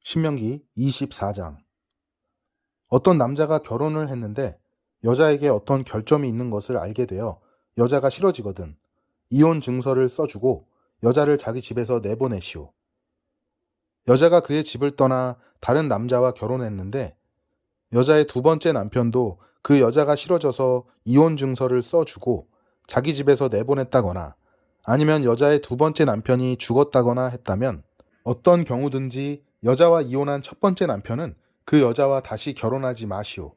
신명기 24장. 어떤 남자가 결혼을 했는데 여자에게 어떤 결점이 있는 것을 알게 되어 여자가 싫어지거든 이혼 증서를 써주고 여자를 자기 집에서 내보내시오. 여자가 그의 집을 떠나 다른 남자와 결혼했는데 여자의 두 번째 남편도 그 여자가 싫어져서 이혼 증서를 써주고 자기 집에서 내보냈다거나 아니면 여자의 두 번째 남편이 죽었다거나 했다면 어떤 경우든지 여자와 이혼한 첫 번째 남편은 그 여자와 다시 결혼하지 마시오.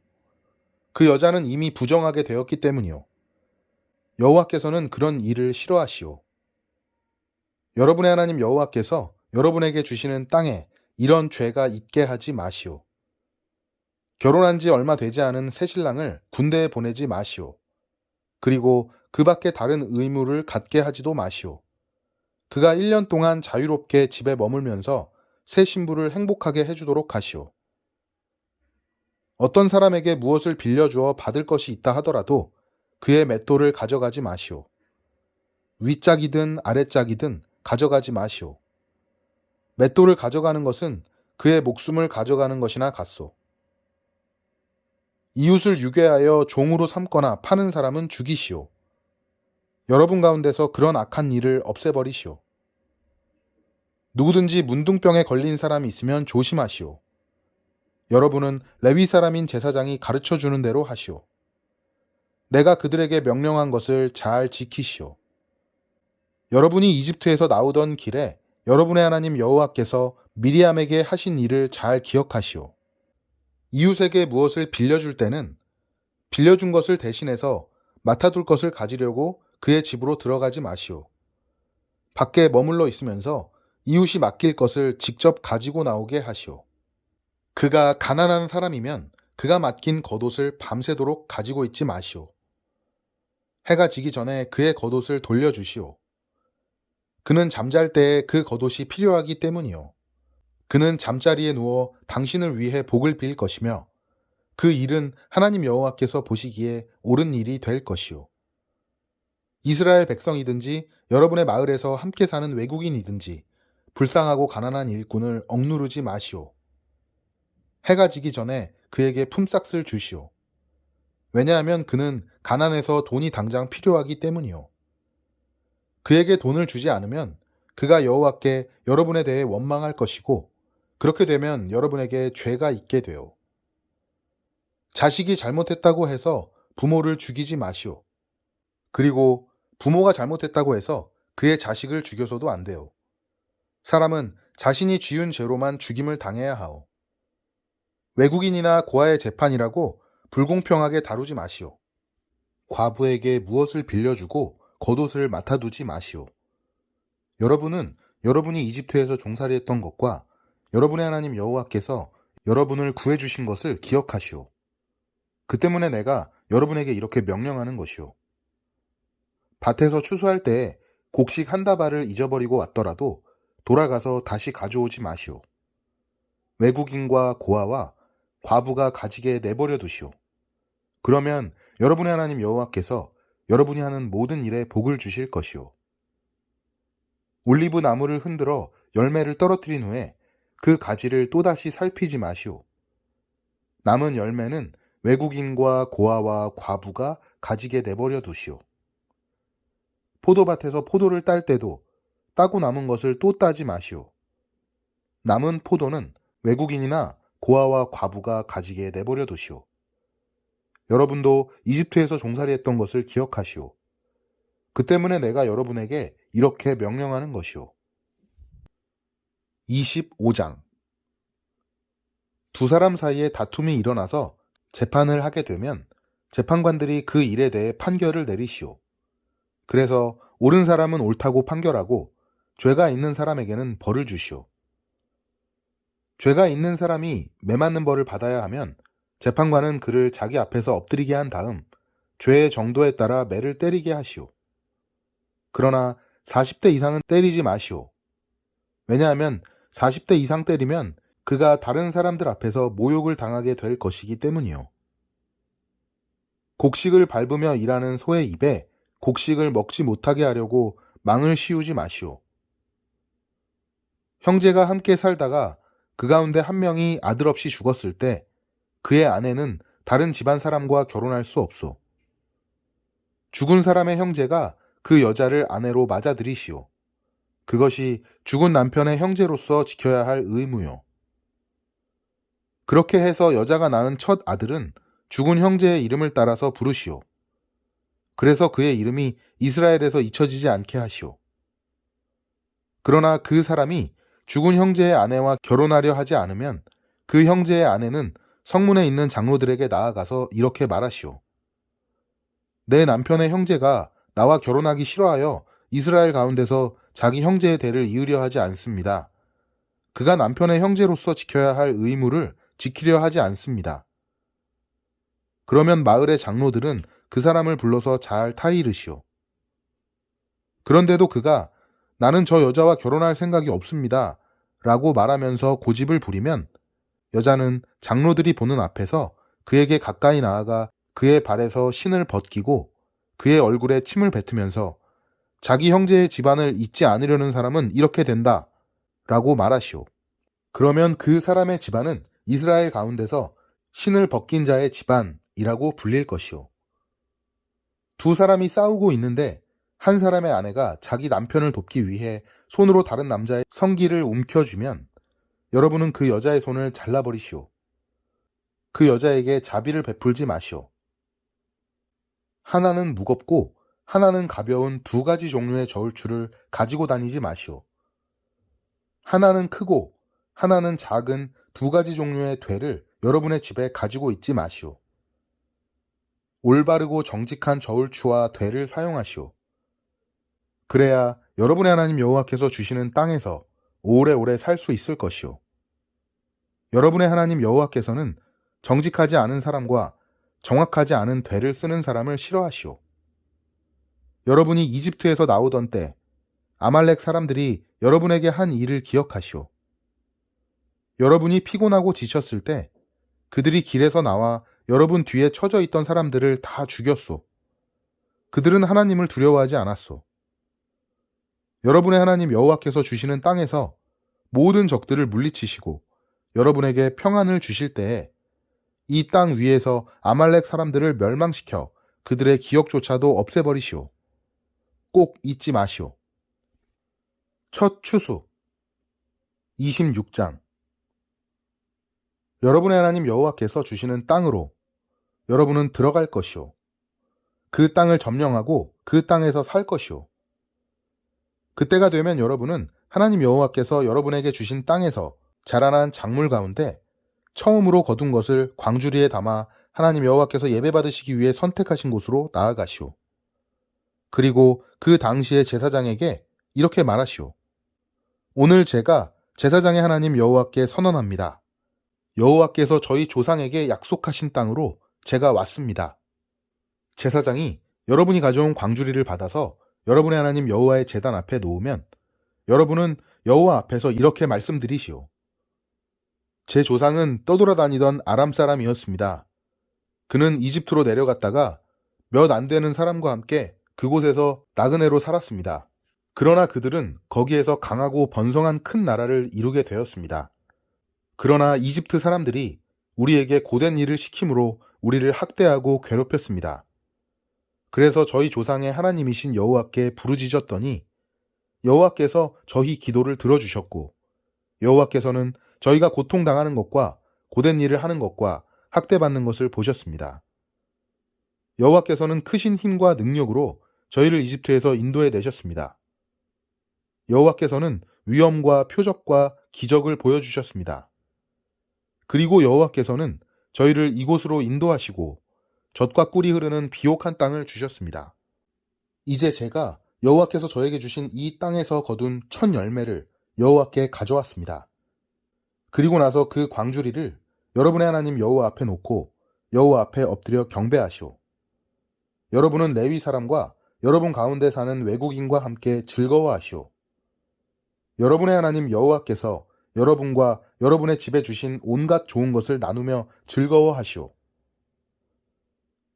그 여자는 이미 부정하게 되었기 때문이오. 여호와께서는 그런 일을 싫어하시오. 여러분의 하나님 여호와께서 여러분에게 주시는 땅에 이런 죄가 있게 하지 마시오. 결혼한 지 얼마 되지 않은 새신랑을 군대에 보내지 마시오. 그리고 그 밖에 다른 의무를 갖게 하지도 마시오. 그가 1년 동안 자유롭게 집에 머물면서 새 신부를 행복하게 해주도록 하시오. 어떤 사람에게 무엇을 빌려주어 받을 것이 있다 하더라도 그의 맷돌을 가져가지 마시오. 윗짝이든 아랫짝이든 가져가지 마시오. 맷돌을 가져가는 것은 그의 목숨을 가져가는 것이나 같소. 이웃을 유괴하여 종으로 삼거나 파는 사람은 죽이시오. 여러분 가운데서 그런 악한 일을 없애버리시오. 누구든지 문둥병에 걸린 사람이 있으면 조심하시오. 여러분은 레위 사람인 제사장이 가르쳐 주는 대로 하시오. 내가 그들에게 명령한 것을 잘 지키시오. 여러분이 이집트에서 나오던 길에 여러분의 하나님 여호와께서 미리암에게 하신 일을 잘 기억하시오. 이웃에게 무엇을 빌려줄 때는 빌려준 것을 대신해서 맡아둘 것을 가지려고 그의 집으로 들어가지 마시오. 밖에 머물러 있으면서 이웃이 맡길 것을 직접 가지고 나오게 하시오. 그가 가난한 사람이면 그가 맡긴 겉옷을 밤새도록 가지고 있지 마시오. 해가 지기 전에 그의 겉옷을 돌려주시오. 그는 잠잘 때에 그 겉옷이 필요하기 때문이요. 그는 잠자리에 누워 당신을 위해 복을 빌 것이며 그 일은 하나님 여호와께서 보시기에 옳은 일이 될 것이요. 이스라엘 백성이든지 여러분의 마을에서 함께 사는 외국인이든지 불쌍하고 가난한 일꾼을 억누르지 마시오. 해가 지기 전에 그에게 품삯을 주시오. 왜냐하면 그는 가난해서 돈이 당장 필요하기 때문이요. 그에게 돈을 주지 않으면 그가 여호와께 여러분에 대해 원망할 것이고 그렇게 되면 여러분에게 죄가 있게 돼요. 자식이 잘못했다고 해서 부모를 죽이지 마시오. 그리고 부모가 잘못했다고 해서 그의 자식을 죽여서도 안 돼요. 사람은 자신이 지은 죄로만 죽임을 당해야 하오. 외국인이나 고아의 재판이라고 불공평하게 다루지 마시오. 과부에게 무엇을 빌려주고 겉옷을 맡아두지 마시오. 여러분은 여러분이 이집트에서 종살이했던 것과 여러분의 하나님 여호와께서 여러분을 구해주신 것을 기억하시오. 그 때문에 내가 여러분에게 이렇게 명령하는 것이오. 밭에서 추수할 때에 곡식 한 다발을 잊어버리고 왔더라도 돌아가서 다시 가져오지 마시오. 외국인과 고아와 과부가 가지게 내버려 두시오. 그러면 여러분의 하나님 여호와께서 여러분이 하는 모든 일에 복을 주실 것이오. 올리브 나무를 흔들어 열매를 떨어뜨린 후에 그 가지를 또다시 살피지 마시오. 남은 열매는 외국인과 고아와 과부가 가지게 내버려 두시오. 포도밭에서 포도를 딸 때도 따고 남은 것을 또 따지 마시오. 남은 포도는 외국인이나 고아와 과부가 가지게 내버려 두시오. 여러분도 이집트에서 종살이했던 것을 기억하시오. 그 때문에 내가 여러분에게 이렇게 명령하는 것이오. 25장. 두 사람 사이에 다툼이 일어나서 재판을 하게 되면 재판관들이 그 일에 대해 판결을 내리시오. 그래서 옳은 사람은 옳다고 판결하고 죄가 있는 사람에게는 벌을 주시오. 죄가 있는 사람이 매맞는 벌을 받아야 하면 재판관은 그를 자기 앞에서 엎드리게 한 다음 죄의 정도에 따라 매를 때리게 하시오. 그러나 40대 이상은 때리지 마시오. 왜냐하면 40대 이상 때리면 그가 다른 사람들 앞에서 모욕을 당하게 될 것이기 때문이요. 곡식을 밟으며 일하는 소의 입에 곡식을 먹지 못하게 하려고 망을 씌우지 마시오. 형제가 함께 살다가 그 가운데 한 명이 아들 없이 죽었을 때 그의 아내는 다른 집안 사람과 결혼할 수 없소. 죽은 사람의 형제가 그 여자를 아내로 맞아들이시오. 그것이 죽은 남편의 형제로서 지켜야 할 의무요. 그렇게 해서 여자가 낳은 첫 아들은 죽은 형제의 이름을 따라서 부르시오. 그래서 그의 이름이 이스라엘에서 잊혀지지 않게 하시오. 그러나 그 사람이 죽은 형제의 아내와 결혼하려 하지 않으면 그 형제의 아내는 성문에 있는 장로들에게 나아가서 이렇게 말하시오. 내 남편의 형제가 나와 결혼하기 싫어하여 이스라엘 가운데서 자기 형제의 대를 이으려 하지 않습니다. 그가 남편의 형제로서 지켜야 할 의무를 지키려 하지 않습니다. 그러면 마을의 장로들은 그 사람을 불러서 잘 타이르시오. 그런데도 그가 나는 저 여자와 결혼할 생각이 없습니다. 라고 말하면서 고집을 부리면 여자는 장로들이 보는 앞에서 그에게 가까이 나아가 그의 발에서 신을 벗기고 그의 얼굴에 침을 뱉으면서 자기 형제의 집안을 잊지 않으려는 사람은 이렇게 된다. 라고 말하시오. 그러면 그 사람의 집안은 이스라엘 가운데서 신을 벗긴 자의 집안이라고 불릴 것이오. 두 사람이 싸우고 있는데 한 사람의 아내가 자기 남편을 돕기 위해 손으로 다른 남자의 성기를 움켜쥐면 여러분은 그 여자의 손을 잘라버리시오. 그 여자에게 자비를 베풀지 마시오. 하나는 무겁고 하나는 가벼운 두 가지 종류의 저울추를 가지고 다니지 마시오. 하나는 크고 하나는 작은 두 가지 종류의 되를 여러분의 집에 가지고 있지 마시오. 올바르고 정직한 저울추와 되를 사용하시오. 그래야 여러분의 하나님 여호와께서 주시는 땅에서 오래오래 살 수 있을 것이오. 여러분의 하나님 여호와께서는 정직하지 않은 사람과 정확하지 않은 되를 쓰는 사람을 싫어하시오. 여러분이 이집트에서 나오던 때 아말렉 사람들이 여러분에게 한 일을 기억하시오. 여러분이 피곤하고 지쳤을 때 그들이 길에서 나와 여러분 뒤에 처져 있던 사람들을 다 죽였소. 그들은 하나님을 두려워하지 않았소. 여러분의 하나님 여호와께서 주시는 땅에서 모든 적들을 물리치시고 여러분에게 평안을 주실 때에 이 땅 위에서 아말렉 사람들을 멸망시켜 그들의 기억조차도 없애버리시오. 꼭 잊지 마시오. 첫 추수 26장 여러분의 하나님 여호와께서 주시는 땅으로 여러분은 들어갈 것이오. 그 땅을 점령하고 그 땅에서 살 것이오. 그때가 되면 여러분은 하나님 여호와께서 여러분에게 주신 땅에서 자라난 작물 가운데 처음으로 거둔 것을 광주리에 담아 하나님 여호와께서 예배받으시기 위해 선택하신 곳으로 나아가시오. 그리고 그 당시의 제사장에게 이렇게 말하시오. 오늘 제가 제사장의 하나님 여호와께 선언합니다. 여호와께서 저희 조상에게 약속하신 땅으로 제가 왔습니다. 제사장이 여러분이 가져온 광주리를 받아서 여러분의 하나님 여호와의 제단 앞에 놓으면 여러분은 여호와 앞에서 이렇게 말씀드리시오. 제 조상은 떠돌아다니던 아람 사람이었습니다. 그는 이집트로 내려갔다가 몇 안 되는 사람과 함께 그곳에서 나그네로 살았습니다. 그러나 그들은 거기에서 강하고 번성한 큰 나라를 이루게 되었습니다. 그러나 이집트 사람들이 우리에게 고된 일을 시킴으로 우리를 학대하고 괴롭혔습니다. 그래서 저희 조상의 하나님이신 여호와께 부르짖었더니 여호와께서 저희 기도를 들어주셨고 여호와께서는 저희가 고통당하는 것과 고된 일을 하는 것과 학대받는 것을 보셨습니다. 여호와께서는 크신 힘과 능력으로 저희를 이집트에서 인도해 내셨습니다. 여호와께서는 위엄과 표적과 기적을 보여주셨습니다. 그리고 여호와께서는 저희를 이곳으로 인도하시고 젖과 꿀이 흐르는 비옥한 땅을 주셨습니다. 이제 제가 여호와께서 저에게 주신 이 땅에서 거둔 첫 열매를 여호와께 가져왔습니다. 그리고 나서 그 광주리를 여러분의 하나님 여호와 앞에 놓고 여호와 앞에 엎드려 경배하시오. 여러분은 레위 사람과 여러분 가운데 사는 외국인과 함께 즐거워하시오. 여러분의 하나님 여호와께서 여러분과 여러분의 집에 주신 온갖 좋은 것을 나누며 즐거워하시오.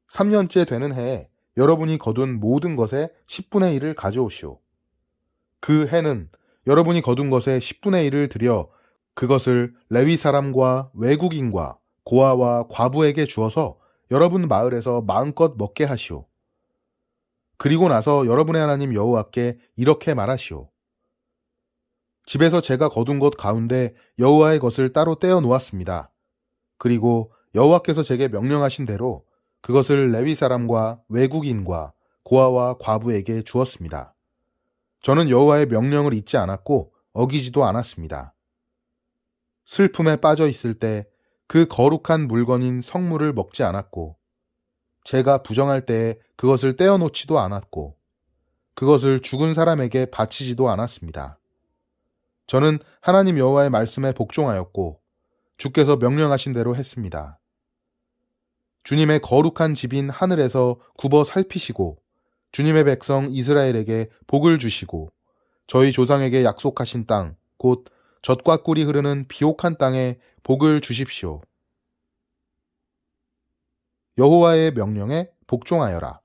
3년째 되는 해에 여러분이 거둔 모든 것의 10분의 1을 가져오시오. 그 해는 여러분이 거둔 것의 10분의 1을 들여 그것을 레위 사람과 외국인과 고아와 과부에게 주어서 여러분 마을에서 마음껏 먹게 하시오. 그리고 나서 여러분의 하나님 여호와께 이렇게 말하시오. 집에서 제가 거둔 것 가운데 여호와의 것을 따로 떼어 놓았습니다. 그리고 여호와께서 제게 명령하신 대로 그것을 레위 사람과 외국인과 고아와 과부에게 주었습니다. 저는 여호와의 명령을 잊지 않았고 어기지도 않았습니다. 슬픔에 빠져 있을 때 그 거룩한 물건인 성물을 먹지 않았고, 제가 부정할 때에 그것을 떼어놓지도 않았고, 그것을 죽은 사람에게 바치지도 않았습니다. 저는 하나님 여호와의 말씀에 복종하였고, 주께서 명령하신 대로 했습니다. 주님의 거룩한 집인 하늘에서 굽어 살피시고, 주님의 백성 이스라엘에게 복을 주시고, 저희 조상에게 약속하신 땅, 곧 젖과 꿀이 흐르는 비옥한 땅에 복을 주십시오. 여호와의 명령에 복종하여라.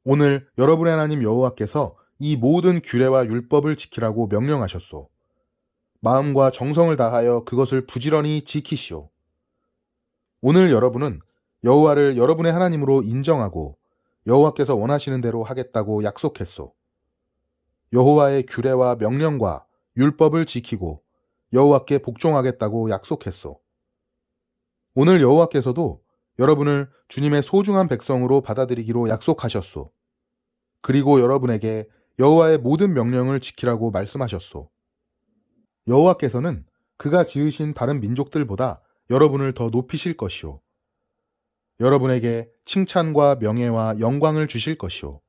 오늘 여러분의 하나님 여호와께서 이 모든 규례와 율법을 지키라고 명령하셨소. 마음과 정성을 다하여 그것을 부지런히 지키시오. 오늘 여러분은 여호와를 여러분의 하나님으로 인정하고 여호와께서 원하시는 대로 하겠다고 약속했소. 여호와의 규례와 명령과 율법을 지키고 여호와께 복종하겠다고 약속했소. 오늘 여호와께서도 여러분을 주님의 소중한 백성으로 받아들이기로 약속하셨소. 그리고 여러분에게 여호와의 모든 명령을 지키라고 말씀하셨소. 여호와께서는 그가 지으신 다른 민족들보다 여러분을 더 높이실 것이요. 여러분에게 칭찬과 명예와 영광을 주실 것이요.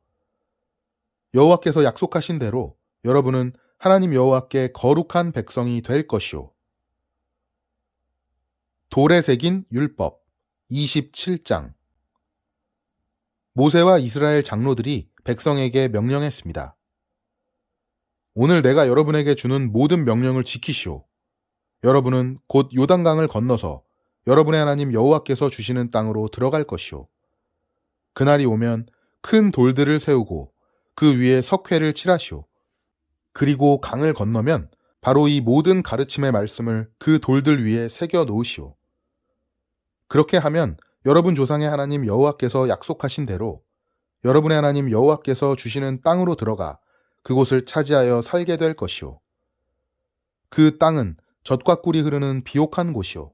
여호와께서 약속하신 대로 여러분은 하나님 여호와께 거룩한 백성이 될 것이요. 돌에 새긴 율법 27장. 모세와 이스라엘 장로들이 백성에게 명령했습니다. 오늘 내가 여러분에게 주는 모든 명령을 지키시오. 여러분은 곧 요단강을 건너서 여러분의 하나님 여호와께서 주시는 땅으로 들어갈 것이오. 그날이 오면 큰 돌들을 세우고 그 위에 석회를 칠하시오. 그리고 강을 건너면 바로 이 모든 가르침의 말씀을 그 돌들 위에 새겨 놓으시오. 그렇게 하면 여러분 조상의 하나님 여호와께서 약속하신 대로 여러분의 하나님 여호와께서 주시는 땅으로 들어가 그곳을 차지하여 살게 될 것이오. 그 땅은 젖과 꿀이 흐르는 비옥한 곳이오.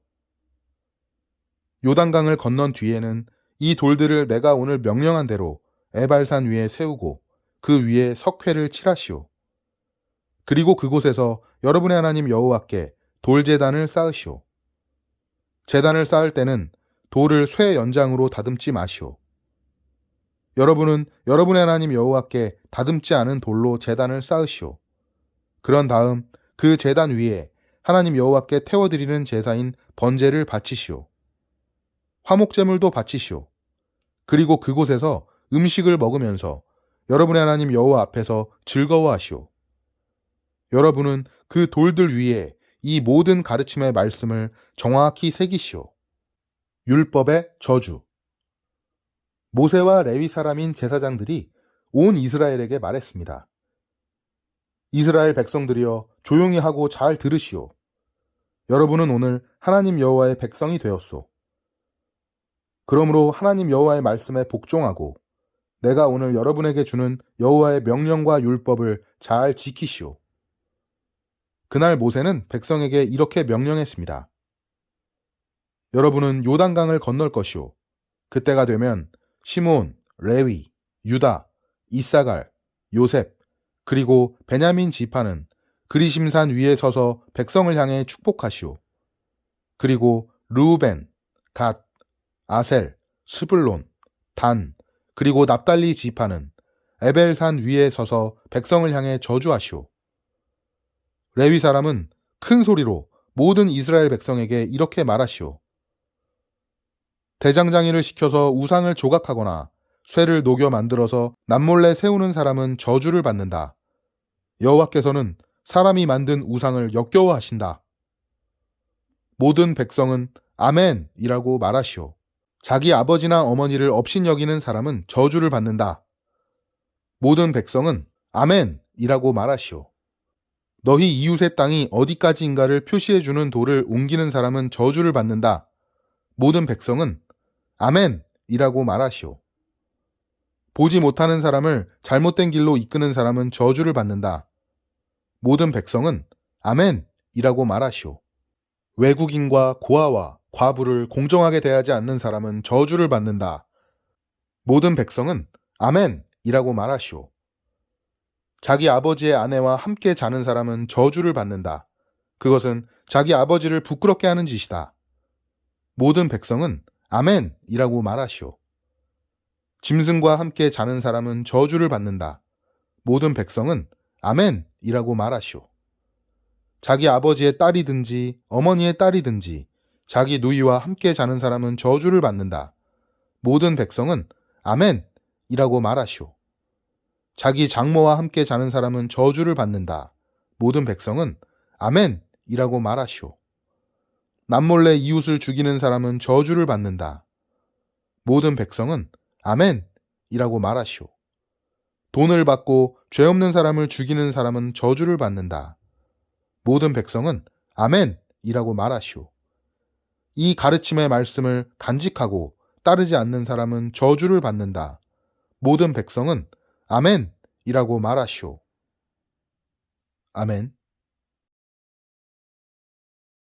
요단강을 건넌 뒤에는 이 돌들을 내가 오늘 명령한 대로 에발산 위에 세우고 그 위에 석회를 칠하시오. 그리고 그곳에서 여러분의 하나님 여호와께 돌제단을 쌓으시오. 제단을 쌓을 때는 돌을 쇠 연장으로 다듬지 마시오. 여러분은 여러분의 하나님 여호와께 다듬지 않은 돌로 제단을 쌓으시오. 그런 다음 그 제단 위에 하나님 여호와께 태워드리는 제사인 번제를 바치시오. 화목제물도 바치시오. 그리고 그곳에서 음식을 먹으면서 여러분의 하나님 여호와 앞에서 즐거워하시오. 여러분은 그 돌들 위에 이 모든 가르침의 말씀을 정확히 새기시오. 율법의 저주. 모세와 레위 사람인 제사장들이 온 이스라엘에게 말했습니다. 이스라엘 백성들이여 조용히 하고 잘 들으시오. 여러분은 오늘 하나님 여호와의 백성이 되었소. 그러므로 하나님 여호와의 말씀에 복종하고 내가 오늘 여러분에게 주는 여호와의 명령과 율법을 잘 지키시오. 그날 모세는 백성에게 이렇게 명령했습니다. 여러분은 요단강을 건널 것이오. 그때가 되면 시므온, 레위, 유다, 이사갈, 요셉, 그리고 베냐민 지파는 그리심산 위에 서서 백성을 향해 축복하시오. 그리고 르우벤, 갓, 아셀, 스불론, 단, 그리고 납달리 지파는 에벨산 위에 서서 백성을 향해 저주하시오. 레위 사람은 큰 소리로 모든 이스라엘 백성에게 이렇게 말하시오. 대장장이를 시켜서 우상을 조각하거나 쇠를 녹여 만들어서 남몰래 세우는 사람은 저주를 받는다. 여호와께서는 사람이 만든 우상을 역겨워하신다. 모든 백성은 아멘이라고 말하시오. 자기 아버지나 어머니를 업신여기는 사람은 저주를 받는다. 모든 백성은 아멘이라고 말하시오. 너희 이웃의 땅이 어디까지인가를 표시해주는 돌을 옮기는 사람은 저주를 받는다. 모든 백성은 아멘이라고 말하시오. 보지 못하는 사람을 잘못된 길로 이끄는 사람은 저주를 받는다. 모든 백성은 아멘이라고 말하시오. 외국인과 고아와 과부를 공정하게 대하지 않는 사람은 저주를 받는다. 모든 백성은 아멘이라고 말하시오. 자기 아버지의 아내와 함께 자는 사람은 저주를 받는다. 그것은 자기 아버지를 부끄럽게 하는 짓이다. 모든 백성은 아멘이라고 말하시오. 짐승과 함께 자는 사람은 저주를 받는다. 모든 백성은 아멘이라고 말하시오. 자기 아버지의 딸이든지 어머니의 딸이든지 자기 누이와 함께 자는 사람은 저주를 받는다. 모든 백성은 아멘이라고 말하시오. 자기 장모와 함께 자는 사람은 저주를 받는다. 모든 백성은 아멘이라고 말하시오. 남몰래 이웃을 죽이는 사람은 저주를 받는다. 모든 백성은 아멘이라고 말하시오. 돈을 받고 죄 없는 사람을 죽이는 사람은 저주를 받는다. 모든 백성은 아멘이라고 말하시오. 이 가르침의 말씀을 간직하고 따르지 않는 사람은 저주를 받는다. 모든 백성은 아멘이라고 말하시오. 아멘.